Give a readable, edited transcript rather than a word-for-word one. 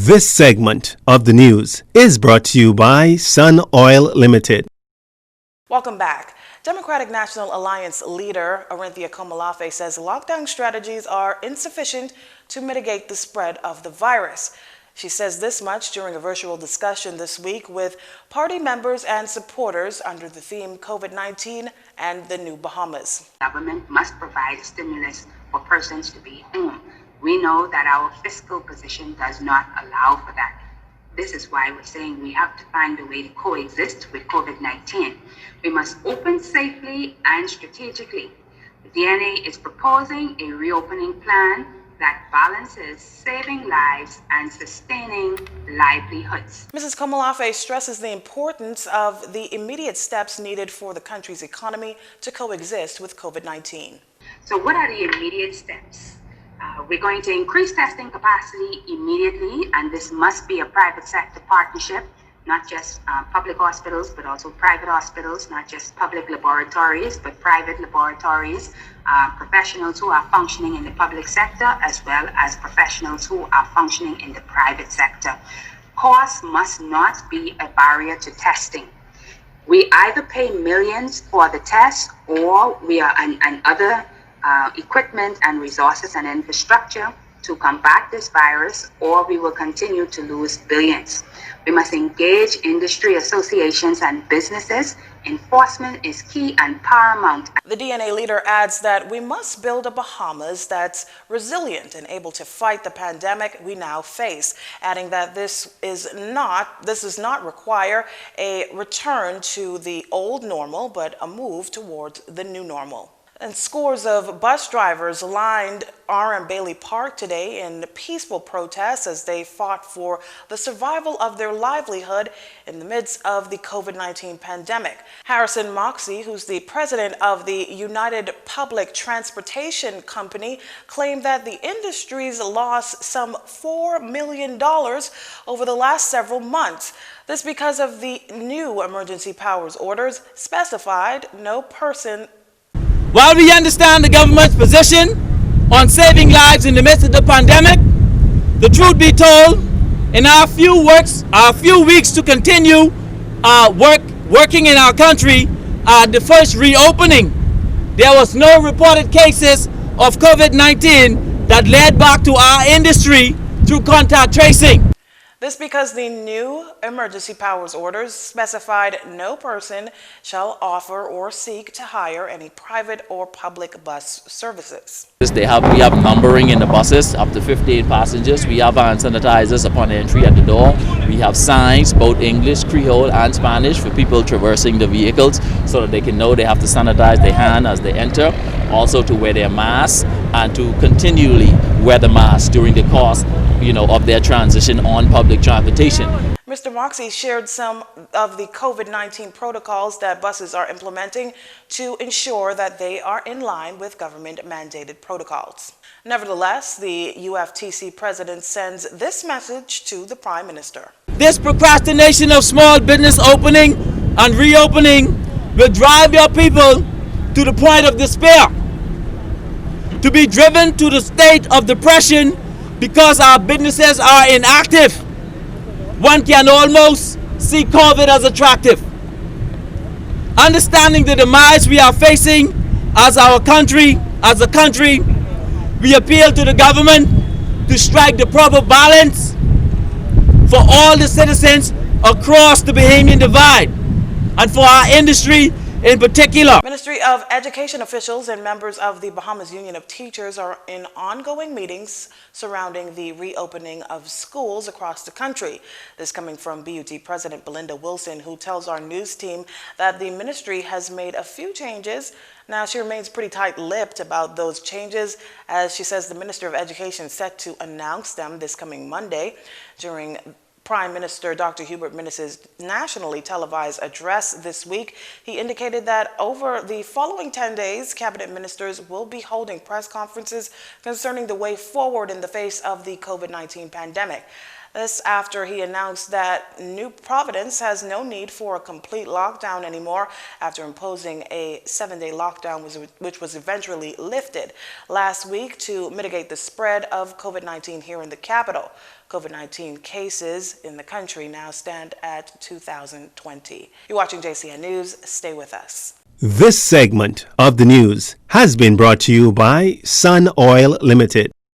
This segment of the news is brought to you by Sun Oil Limited. Welcome back. Democratic National Alliance leader Orinthia Komolafe says lockdown strategies are insufficient to mitigate the spread of the virus. She says this much during a virtual discussion this week with party members and supporters under the theme COVID-19 and the New Bahamas. Government must provide stimulus for persons to be home. We know that our fiscal position does not allow for that. This is why we're saying we have to find a way to coexist with COVID-19. We must open safely and strategically. The DNA is proposing a reopening plan that balances saving lives and sustaining livelihoods. Mrs. Komolafe stresses the importance of the immediate steps needed for the country's economy to coexist with COVID-19. So what are the immediate steps? We're going to increase testing capacity immediately, and this must be a private sector partnership, not just public hospitals, but also private hospitals, not just public laboratories, but private laboratories, professionals who are functioning in the public sector, as well as professionals who are functioning in the private sector. Cost must not be a barrier to testing. We either pay millions for the test, or we are and other equipment and resources and infrastructure to combat this virus, or we will continue to lose billions. We must engage industry associations and businesses. Enforcement is key and paramount. The DNA leader adds that we must build a Bahamas that's resilient and able to fight the pandemic we now face, adding that this does not require a return to the old normal, but a move towards the new normal. And scores of bus drivers lined R.M. Bailey Park today in peaceful protests as they fought for the survival of their livelihood in the midst of the COVID-19 pandemic. Harrison Moxie, who's the president of the United Public Transportation Company, claimed that the industry's lost some $4 million over the last several months. This because of the new emergency powers orders specified no person. While we understand the government's position on saving lives in the midst of the pandemic, the truth be told, in our few weeks to continue working in our country, the first reopening, there was no reported cases of COVID-19 that led back to our industry through contact tracing. This because the new emergency powers orders specified no person shall offer or seek to hire any private or public bus services. We have numbering in the buses, up to 15 passengers. We have hand sanitizers upon entry at the door. We have signs, both English, Creole and Spanish, for people traversing the vehicles so that they can know they have to sanitize their hand as they enter. Also to wear their masks and to continually wear the mask during the course of their transition on public transportation. Mr. Moxie shared some of the COVID-19 protocols that buses are implementing to ensure that they are in line with government-mandated protocols. Nevertheless, the UFTC president sends this message to the Prime Minister. This procrastination of small business opening and reopening will drive your people to the point of despair, to be driven to the state of depression because our businesses are inactive. One can almost see COVID as attractive. Understanding the demise we are facing as a country, we appeal to the government to strike the proper balance for all the citizens across the Bahamian Divide and for our industry in particular. Ministry of Education officials and members of the Bahamas Union of Teachers are in ongoing meetings surrounding the reopening of schools across the country. This coming from BUT President Belinda Wilson, who tells our news team that the ministry has made a few changes. Now, she remains pretty tight-lipped about those changes, as she says the Minister of Education is set to announce them this coming Monday during Prime Minister Dr. Hubert Minnis' nationally televised address this week. He indicated that over the following 10 days, cabinet ministers will be holding press conferences concerning the way forward in the face of the COVID-19 pandemic. This after he announced that New Providence has no need for a complete lockdown anymore after imposing a 7-day lockdown which was eventually lifted last week to mitigate the spread of COVID-19 here in the capital. COVID-19 cases in the country now stand at 2,020. You're watching JCN News. Stay with us. This segment of the news has been brought to you by Sun Oil Limited.